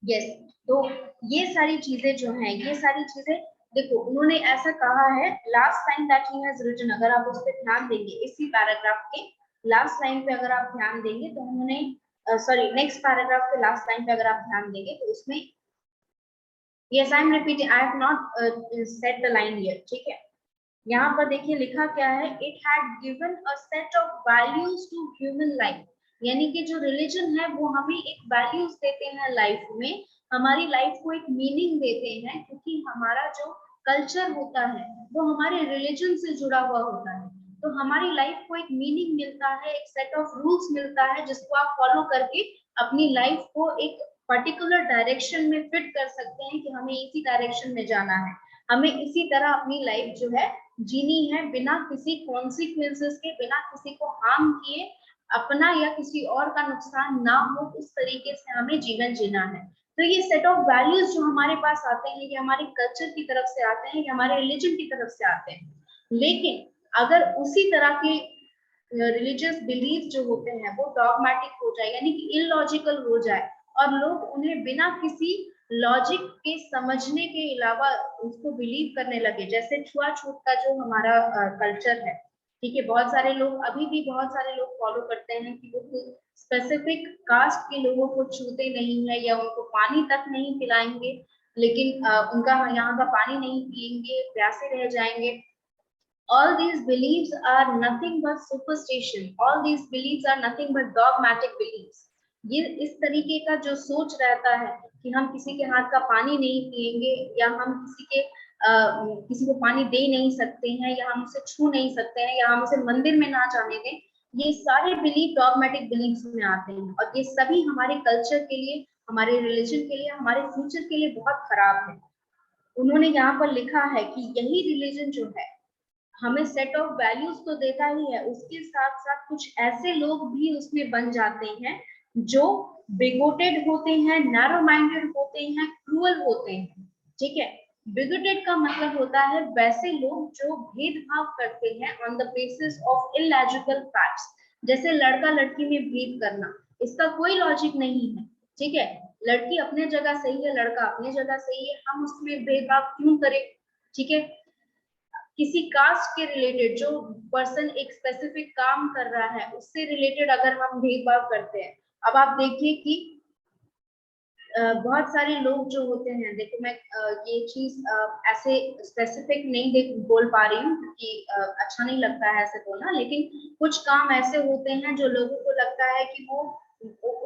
यस, तो ये सारी चीजें जो हैं, ये सारी चीजें देखो उन्होंने ऐसा कहा है, last line that he has written, अगर आप उस पर ध्यान देंगे, इसी पैराग्राफ के लास्ट लाइन पे अगर आप ध्यान देंगे तो उन्होंने सॉरी नेक्स्ट पैराग्राफ के लास्ट लाइन पे अगर आप ध्यान देंगे तो उसमें, yes I am repeating, I have not said the line here, ठीक है। यहाँ पर देखिए लिखा क्या है, it had given a set of values to human life, यानी कि जो रिलीजन है वो हमें एक वैल्यूज देते हैं लाइफ में, हमारी लाइफ को एक मीनिंग देते हैं, क्योंकि हमारा जो कल्चर होता है वो हमारे रिलीजन से जुड़ा हुआ होता है, तो हमारी लाइफ को एक मीनिंग मिलता है, एक सेट ऑफ रूल्स मिलता है जिसको आप फॉलो करके अपनी लाइफ को एक पर्टिकुलर डायरेक्शन में फिट कर सकते हैं कि हमें इसी डायरेक्शन में जाना है, हमें इसी तरह अपनी लाइफ जो है जीनी है, बिना किसी कॉन्सिक्वेंसेस के, बिना किसी को हार्म किए, अपना या किसी और का नुकसान ना हो, उस तरीके से हमें जीवन जीना है। तो ये सेट ऑफ वैल्यूज जो हमारे पास आते हैं, ये हमारे कल्चर की तरफ से आते हैं, ये हमारे रिलीजन की तरफ से आते हैं, लेकिन अगर उसी तरह के रिलीजियस बिलीफ जो होते हैं वो डॉगमेटिक हो जाए यानी कि इलॉजिकल हो जाए और लोग उन्हें बिना किसी लॉजिक के समझने के अलावा उसको बिलीव करने लगे, जैसे छुआछूत का जो हमारा कल्चर है, ठीक है, बहुत सारे लोग अभी भी बहुत सारे लोग फॉलो करते हैं कि वो स्पेसिफिक कास्ट के लोगों को छूते नहीं है या उनको पानी तक नहीं पिलाएंगे, लेकिन उनका यहाँ का पानी नहीं पिएंगे, प्यासे रह जाएंगे। All these beliefs are nothing but superstition. All these beliefs are nothing but dogmatic beliefs. ये इस तरीके का जो सोच रहता है कि हम किसी के हाथ का पानी नहीं पिएंगे या हम किसी को पानी दे नहीं सकते हैं या हम उसे छू नहीं सकते हैं या हम उसे मंदिर में ना जाने दें, ये सारे बिलीफ डॉगमेटिक बिलीफ्स में आते हैं और ये सभी हमारे कल्चर के लिए, हमारे रिलीजन के लिए, हमारे फ्यूचर के लिए बहुत खराब है। उन्होंने यहाँ पर लिखा है कि यही रिलीजन जो है हमें सेट ऑफ वैल्यूज तो देता ही है, उसके साथ साथ कुछ ऐसे लोग भी उसमें बन जाते हैं जो बिगोटेड होते हैं, नैरो माइंडेड होते हैं, क्रूअल होते हैं, ठीक है। बिगोटेड का मतलब होता है वैसे लोग जो भेदभाव करते हैं on the basis of illogical facts, जैसे लड़का लड़की में भेद करना, इसका कोई लॉजिक नहीं है, ठीक है। लड़की अपने जगह सही है, लड़का अपने जगह सही है, हम उसमें भेदभाव क्यों करें, ठीक है। किसी कास्ट के रिलेटेड जो पर्सन एक स्पेसिफिक काम कर रहा है उससे रिलेटेड अगर हम भेदभाव करते हैं, अब आप देखिए कि बहुत सारे लोग जो होते हैं, देखो मैं ये चीज ऐसे स्पेसिफिक नहीं बोल पा रही हूँ क्योंकि अच्छा नहीं लगता है ऐसे बोलना, लेकिन कुछ काम ऐसे होते हैं जो लोगों को लगता है कि वो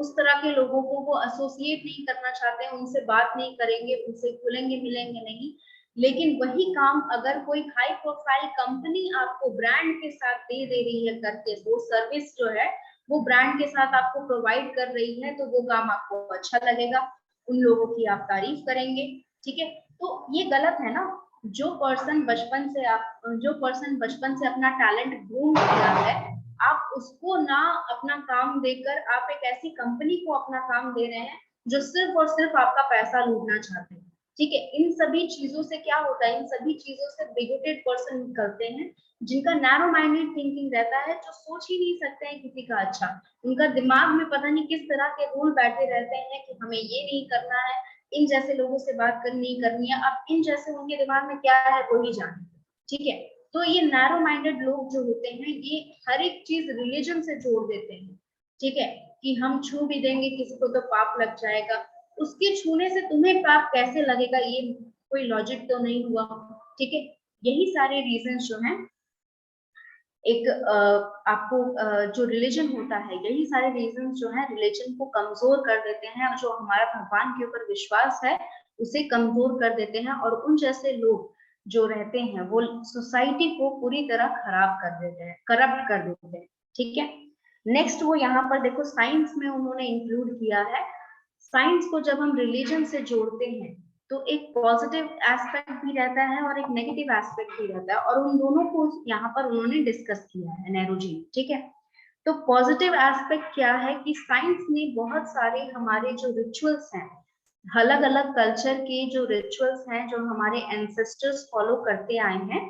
उस तरह के लोगों को वो एसोसिएट नहीं करना चाहते हैं, उनसे बात नहीं करेंगे, उनसे खुलेंगे मिलेंगे नहीं। लेकिन वही काम अगर कोई हाई प्रोफाइल कंपनी आपको ब्रांड के साथ दे रही है करके, वो सर्विस जो है वो ब्रांड के साथ आपको प्रोवाइड कर रही है, तो वो काम आपको अच्छा लगेगा, उन लोगों की आप तारीफ करेंगे। ठीक है, तो ये गलत है ना। जो पर्सन बचपन से अपना टैलेंट ग्रूम किया है, आप उसको ना अपना काम देकर आप एक ऐसी कंपनी को अपना काम दे रहे हैं जो सिर्फ और सिर्फ आपका पैसा लूटना चाहते हैं। ठीक है, इन सभी चीजों से क्या होता है, इन सभी चीजों से बिगोटेड पर्सन निकलते हैं, जिनका नैरो माइंडेड थिंकिंग रहता है, जो सोच ही नहीं सकते हैं किसी का अच्छा। उनका दिमाग में पता नहीं किस तरह के रूल बैठे रहते हैं कि हमें ये नहीं करना है, इन जैसे लोगों से बात नहीं करनी है। अब इन जैसे उनके दिमाग में क्या है वो ही जाने। ठीक है, तो ये नैरो माइंडेड लोग जो होते हैं, ये हर एक चीज रिलीजन से जोड़ देते हैं। ठीक है, कि हम छू भी देंगे किसी को तो पाप लग जाएगा, उसके छूने से तुम्हें पाप कैसे लगेगा, ये कोई लॉजिक तो नहीं हुआ। ठीक है, यही सारे रीजन जो हैं, एक आपको जो रिलीजन होता है, यही सारे रीजन जो है रिलीजन को कमजोर कर देते हैं, और जो हमारा भगवान के ऊपर विश्वास है उसे कमजोर कर देते हैं, और उन जैसे लोग जो रहते हैं वो सोसाइटी को पूरी तरह खराब कर देते हैं, करप्ट कर देते हैं। ठीक है, नेक्स्ट वो यहाँ पर देखो साइंस में उन्होंने इंक्लूड किया है। साइंस को जब हम रिलीजन से जोड़ते हैं तो एक पॉजिटिव एस्पेक्ट भी रहता है और एक नेगेटिव एस्पेक्ट भी रहता है, और उन दोनों को यहाँ पर उन्होंने डिस्कस किया है नेहरू जी। ठीक है, तो पॉजिटिव एस्पेक्ट क्या है कि साइंस ने बहुत सारे हमारे जो रिचुअल्स हैं, अलग अलग कल्चर के जो रिचुअल्स हैं जो हमारे एंसेस्टर्स फॉलो करते आए हैं,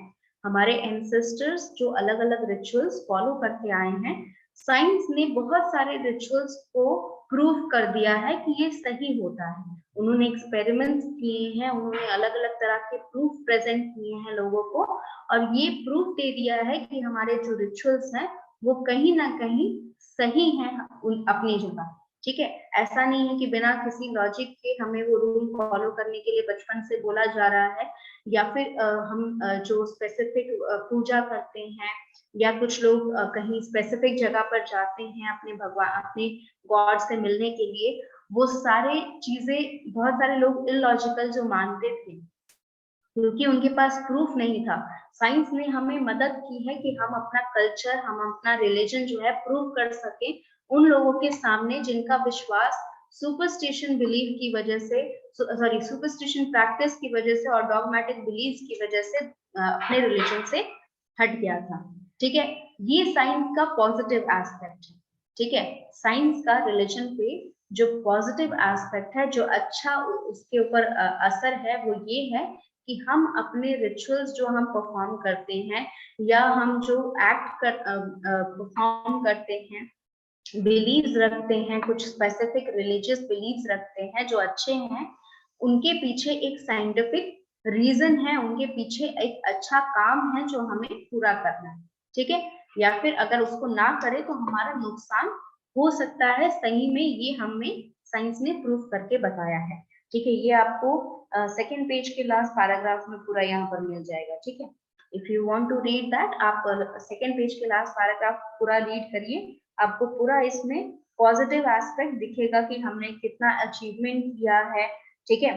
हमारे एंसेस्टर्स जो अलग अलग रिचुअल्स फॉलो करते आए हैं, साइंस ने बहुत सारे रिचुअल्स को प्रूव कर दिया है कि ये सही होता है। उन्होंने एक्सपेरिमेंट्स किए हैं, उन्होंने अलग अलग तरह के प्रूफ प्रेजेंट किए हैं लोगों को, और ये प्रूफ दे दिया है कि हमारे जो रिचुअल्स हैं वो कहीं ना कहीं सही हैं अपनी जगह। ठीक है, ऐसा नहीं है कि बिना किसी लॉजिक के हमें वो रूल फॉलो करने के लिए बचपन से बोला जा रहा है, या फिर हम जो स्पेसिफिक पूजा करते हैं, या कुछ लोग कहीं स्पेसिफिक जगह पर जाते हैं अपने भगवान, अपने गॉड से मिलने के लिए, वो सारे चीजें बहुत सारे लोग इलॉजिकल जो मानते थे, क्योंकि उनके पास प्रूफ नहीं था। साइंस ने हमें मदद की है कि हम अपना कल्चर, हम अपना रिलीजन जो है प्रूव कर सके उन लोगों के सामने जिनका विश्वास सुपरस्टिशन बिलीफ की वजह से, सॉरी सुपरस्टिशन प्रैक्टिस की वजह से और डॉगमेटिक बिलीफ की वजह से अपने रिलीजन से हट गया था। ठीक है, ये साइंस का पॉजिटिव एस्पेक्ट है। ठीक है, साइंस का रिलीजन पे जो पॉजिटिव एस्पेक्ट है, जो अच्छा उसके ऊपर असर है, वो ये है कि हम अपने रिचुअल्स जो हम परफॉर्म करते हैं, या हम जो एक्ट कर परफॉर्म करते हैं, बिलीव्स रखते हैं, कुछ स्पेसिफिक रिलीजियस बिलीव्स रखते हैं जो अच्छे हैं, उनके पीछे एक साइंटिफिक रीजन है, उनके पीछे एक अच्छा काम है जो हमें पूरा करना है। ठीक है, या फिर अगर उसको ना करे तो हमारा नुकसान हो सकता है, सही में ये हमें साइंस ने प्रूफ करके बताया है। ठीक है, ये आपको सेकेंड पेज के लास्ट पैराग्राफ में पूरा यहाँ पर मिल जाएगा। ठीक है, if you want to read that, आप सेकेंड पेज के लास्ट पैराग्राफ पूरा रीड करिए, आपको पूरा इसमें पॉजिटिव एस्पेक्ट दिखेगा कि हमने कितना अचीवमेंट किया है। ठीक है,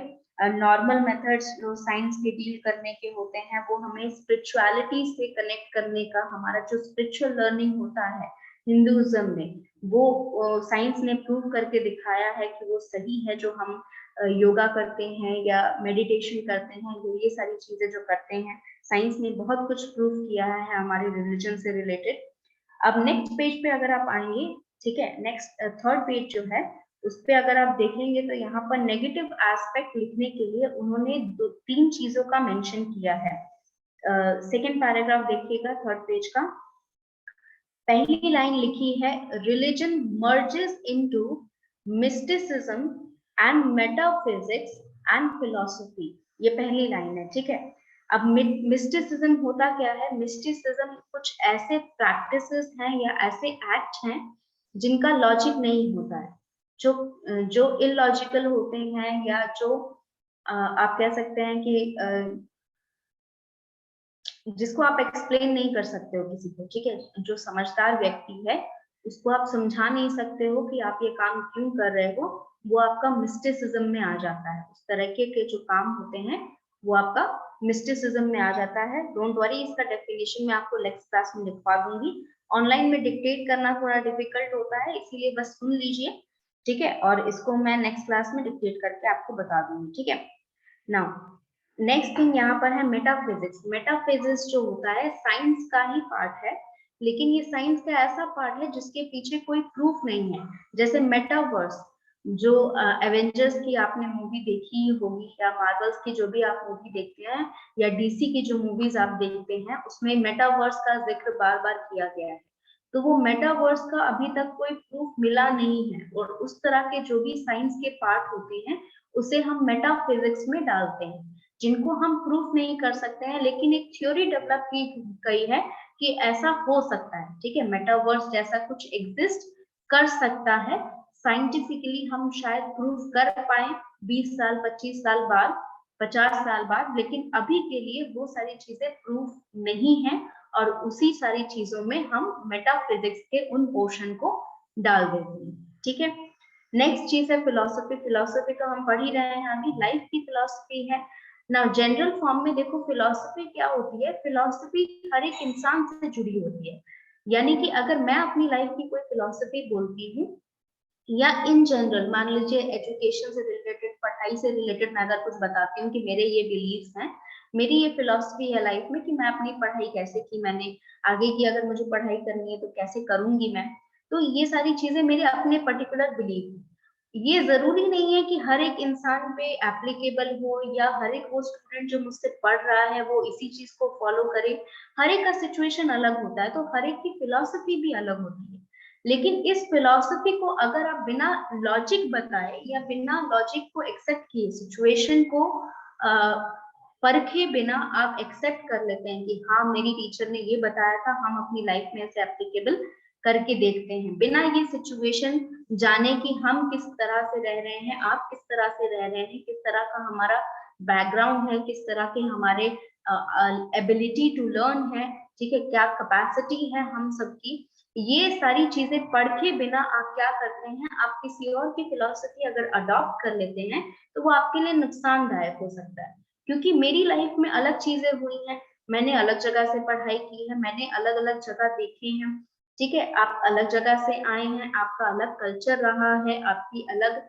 नॉर्मल मेथड्स जो साइंस के डील करने के होते हैं, वो हमें स्पिरिचुअलिटी से कनेक्ट करने का, हमारा जो स्पिरिचुअल लर्निंग होता है हिंदुइज्म में, वो साइंस ने प्रूव करके दिखाया है कि वो सही है। जो हम योगा करते हैं या मेडिटेशन करते हैं, ये सारी चीजें जो करते हैं, साइंस ने बहुत कुछ प्रूव किया है हमारे रिलीजन से रिलेटेड। अब नेक्स्ट पेज पे अगर आप आएंगे, ठीक है, नेक्स्ट थर्ड पेज जो है उस पे अगर आप देखेंगे तो यहाँ पर नेगेटिव एस्पेक्ट लिखने के लिए उन्होंने तीन चीजों का मेंशन किया है। सेकेंड पैराग्राफ देखिएगा थर्ड पेज का, पहली लाइन लिखी है, religion merges into mysticism and metaphysics and philosophy, ये पहली लाइन है। ठीक है, अब मिस्टिसिज्म होता क्या है? मिस्टिसिज्म कुछ ऐसे प्रैक्टिसेस हैं या ऐसे एक्ट हैं जिनका लॉजिक नहीं होता है, जो इलॉजिकल होते हैं, या जो आप कह सकते हैं कि जिसको आप एक्सप्लेन नहीं कर सकते हो किसी को। ठीक है, जो समझदार व्यक्ति है उसको आप समझा नहीं सकते हो कि आप ये काम क्यों कर रहे हो, वो आपका मिस्टिसिज्म में आ जाता है। उस तरह के जो काम होते हैं वो आपका मिस्टिसिज्म में आ जाता है। डोंट वरी, इसका डेफिनेशन मैं आपको नेक्स्ट क्लास में लिखवा दूंगी। ऑनलाइन में डिक्टेट करना थोड़ा डिफिकल्ट होता है, इसीलिए बस सुन लीजिए, ठीक है, और इसको मैं नेक्स्ट क्लास में डिक्टेट करके आपको बता दूंगी, ठीक है। नाउ नेक्स्ट थिंग यहाँ पर है मेटाफिजिक्स। मेटाफिजिक्स जो होता है साइंस का ही पार्ट है, लेकिन ये साइंस का ऐसा पार्ट है जिसके पीछे कोई प्रूफ नहीं है। जैसे मेटावर्स, जो एवेंजर्स की आपने मूवी देखी होगी, या मार्वल्स की जो भी आप मूवी देखते हैं, या डीसी की जो मूवीज आप देखते हैं, उसमें मेटावर्स का जिक्र बार बार किया गया है। तो वो मेटावर्स का अभी तक कोई प्रूफ मिला नहीं है, और उस तरह के जो भी साइंस के पार्ट होते हैं उसे हम मेटाफिजिक्स में डालते हैं, जिनको हम प्रूफ नहीं कर सकते हैं, लेकिन एक थ्योरी डेवलप की गई है कि ऐसा हो सकता है, ठीक है, मेटावर्स जैसा कुछ एग्जिस्ट कर सकता है। साइंटिफिकली हम शायद प्रूफ कर पाए 20 साल, 25 साल बाद, 50 साल बाद, लेकिन अभी के लिए वो सारी चीजें प्रूफ नहीं है, और उसी सारी चीजों में हम मेटाफिजिक्स के उन पोर्शन को डाल देते हैं, ठीक है। नेक्स्ट चीज है फिलोसफी। फिलोसफी तो हम पढ़ ही रहे हैं, अभी लाइफ की फिलोसफी है ना। जनरल फॉर्म में देखो फिलोसफी क्या होती है, फिलोसफी हर एक इंसान से जुड़ी होती है। यानी कि अगर मैं अपनी लाइफ की कोई फिलोसफी बोलती हूँ, या इन जनरल मान लीजिए एजुकेशन से रिलेटेड, पढ़ाई से रिलेटेड मैं अगर कुछ बताती हूँ कि मेरे ये बिलीव्स हैं, मेरी ये फिलोसफी है लाइफ में कि मैं अपनी पढ़ाई कैसे की, मैंने आगे की अगर मुझे पढ़ाई करनी है तो कैसे करूंगी मैं, तो ये सारी चीजें मेरे अपने पर्टिकुलर बिलीव है। ये जरूरी नहीं है कि हर एक इंसान पे एप्लीकेबल हो, या हर एक वो स्टूडेंट जो मुझसे पढ़ रहा है वो इसी चीज को फॉलो करे। हर एक का सिचुएशन अलग होता है, तो हर एक की फिलोसफी भी अलग होती है। लेकिन इस फिलॉसफी को अगर आप बिना लॉजिक बताए या बिना लॉजिक को एक्सेप्ट किए, सिचुएशन को परखे बिना आप एक्सेप्ट कर लेते हैं कि हाँ मेरी टीचर ने ये बताया था, हम अपनी लाइफ में इसे एप्लीकेबल करके देखते हैं, बिना ये सिचुएशन जाने कि हम किस तरह से रह रहे हैं, आप किस तरह से रह रहे हैं, किस तरह का हमारा बैकग्राउंड है, किस तरह के हमारे एबिलिटी टू लर्न है, ठीक है, क्या कैपेसिटी है हम सबकी, ये सारी चीजें पढ़ के बिना आप क्या करते हैं, आप किसी और की फिलॉसफी अगर अडॉप्ट कर लेते हैं तो वो आपके लिए नुकसानदायक हो सकता है। क्योंकि मेरी लाइफ में अलग चीजें हुई हैं, मैंने अलग जगह से पढ़ाई की है, मैंने अलग अलग जगह देखे हैं, ठीक है, आप अलग जगह से आए हैं, आपका अलग कल्चर रहा है, आपकी अलग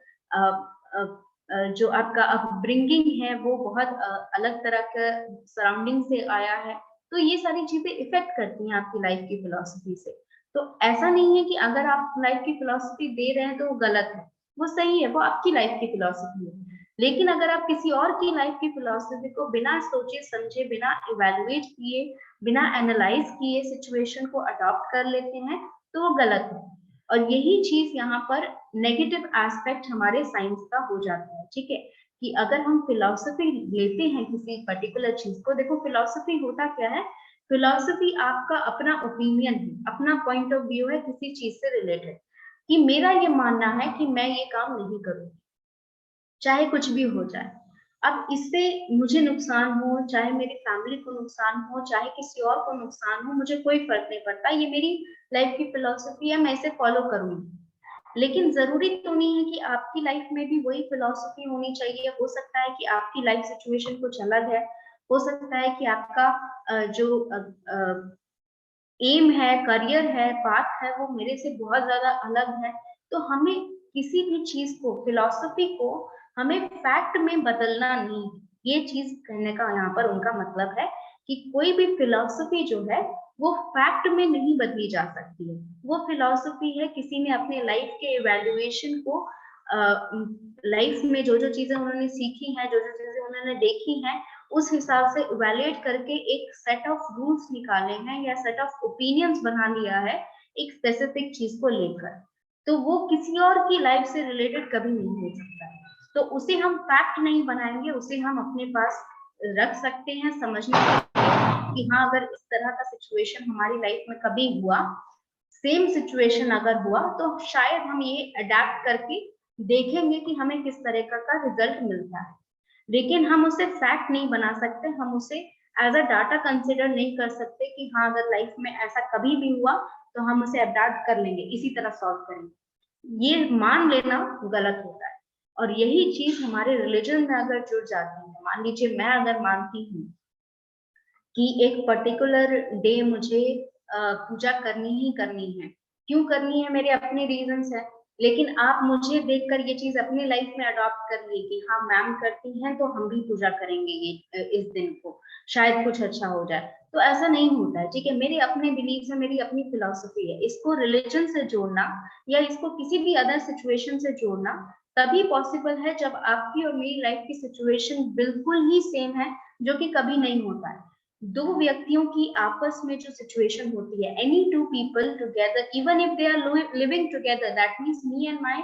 जो आपका अपब्रिंगिंग है वो बहुत अलग तरह का सराउंडिंग से आया है। तो ये सारी चीजें इफेक्ट करती हैं आपकी लाइफ की फिलॉसफी से। तो ऐसा नहीं है कि अगर आप लाइफ की फिलॉसफी दे रहे हैं तो वो गलत है, वो सही है, वो आपकी लाइफ की फिलॉसफी है। लेकिन अगर आप किसी और की लाइफ की फिलॉसफी को बिना सोचे समझे, बिना इवेलुएट किए, बिना एनालाइज किए सिचुएशन को अडॉप्ट कर लेते हैं तो वो गलत है। और यही चीज यहाँ पर नेगेटिव एस्पेक्ट हमारे साइंस का हो जाता है, ठीक है, कि अगर हम फिलॉसफी लेते हैं किसी पर्टिकुलर चीज को, देखो फिलॉसफी होता क्या है, फिलॉसफी आपका अपना ओपिनियन है, अपना पॉइंट ऑफ व्यू है किसी चीज से रिलेटेड, कि मेरा ये मानना है कि मैं ये काम नहीं करूंगी चाहे कुछ भी हो जाए। अब इससे मुझे नुकसान हो, चाहे मेरी फैमिली को नुकसान हो, चाहे किसी और को नुकसान हो, मुझे कोई फर्क नहीं पड़ता, ये मेरी लाइफ की फिलॉसफी है, मैं इसे फॉलो करूंगी। लेकिन जरूरी तो नहीं है कि आपकी लाइफ में भी वही फिलॉसफी होनी चाहिए। हो सकता है कि आपकी लाइफ सिचुएशन कुछ अलग है, हो सकता है कि आपका जो एम है, करियर है, पाथ है, वो मेरे से बहुत ज्यादा अलग है। तो हमें किसी भी चीज को, फिलॉसफी को हमें फैक्ट में बदलना नहीं है। ये चीज कहने का यहाँ पर उनका मतलब है कि कोई भी फिलॉसफी जो है वो फैक्ट में नहीं बदली जा सकती है। वो फिलॉसफी है किसी ने अपने लाइफ के इवेल्युएशन को, लाइफ में जो जो चीजें उन्होंने सीखी हैं, जो जो चीजें उन्होंने देखी हैं, उस हिसाब से इवैल्यूएट करके एक सेट ऑफ रूल्स निकाले हैं, या सेट ऑफ ओपिनियंस बना लिया है एक स्पेसिफिक चीज को लेकर। तो वो किसी और की लाइफ से रिलेटेड कभी नहीं हो सकता है। तो उसे हम फैक्ट नहीं बनाएंगे, उसे हम अपने पास रख सकते हैं समझने कि हाँ अगर इस तरह का सिचुएशन हमारी लाइफ में कभी हुआ, सेम सिचुएशन अगर हुआ, तो शायद हम ये अडेप्ट करके देखेंगे कि हमें किस तरह का रिजल्ट मिलता है। लेकिन हम उसे फैक्ट नहीं बना सकते, हम उसे एज अ डाटा कंसिडर नहीं कर सकते कि हाँ अगर लाइफ में ऐसा कभी भी हुआ तो हम उसे अडॉप्ट कर लेंगे, इसी तरह सॉल्व करेंगे। ये मान लेना गलत होता है। और यही चीज हमारे रिलीजन में अगर जुड़ जाती है, मान लीजिए मैं अगर मानती हूँ कि एक पर्टिकुलर डे मुझे पूजा करनी ही करनी है, क्यों करनी है, मेरे अपने रीजंस है, लेकिन आप मुझे देखकर ये चीज अपनी लाइफ में अडॉप्ट कर लिए कि हाँ मैम करती हैं तो हम भी पूजा करेंगे ये इस दिन को, शायद कुछ अच्छा हो जाए। तो ऐसा नहीं होता है, ठीक है, मेरे अपने बिलीफ है, मेरी अपनी फिलॉसफी है। इसको रिलीजन से जोड़ना या इसको किसी भी अदर सिचुएशन से जोड़ना तभी पॉसिबल है जब आपकी और मेरी लाइफ की सिचुएशन बिल्कुल ही सेम है, जो कि कभी नहीं होता है। दो व्यक्तियों की आपस में जो सिचुएशन होती है, any two people together, even if they are living together, that means me and my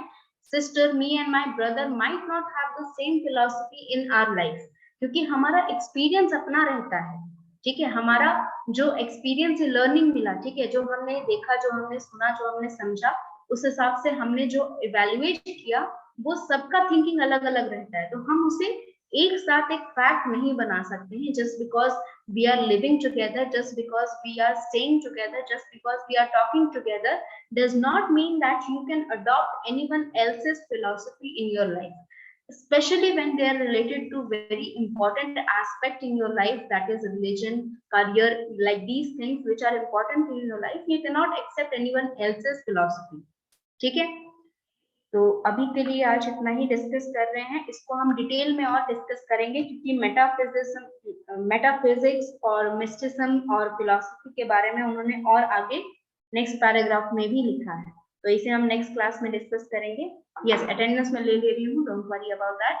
sister, me and my brother might not have the same philosophy in our life, क्योंकि हमारा एक्सपीरियंस अपना रहता है, ठीक है, हमारा जो एक्सपीरियंस लर्निंग मिला, ठीक है, जो हमने देखा, जो हमने सुना, जो हमने समझा, उस हिसाब से हमने जो इवेल्युएट किया, वो सबका थिंकिंग अलग अलग रहता है। तो हम उसे एक साथ एक फैक्ट नहीं बना सकते हैं just because we are living together, just because we are staying together, just because we are talking together, does not mean that you can adopt anyone else's philosophy in your life, especially when they are related to very important aspect in your life, that is religion, career, like these things which are important in your life, you cannot accept anyone else's philosophy, ठीक है। तो अभी के लिए आज इतना ही discuss कर रहे हैं, इसको हम डिटेल में और डिस्कस करेंगे, क्योंकि मेटाफिजिक्स और मिस्टिज्म और फिलॉसफी के बारे में उन्होंने और आगे नेक्स्ट पैराग्राफ में भी लिखा है, तो इसे हम नेक्स्ट क्लास में डिस्कस करेंगे। यस, अटेंडेंस में ले रही हूँ, डोंट वरी अबाउट दैट।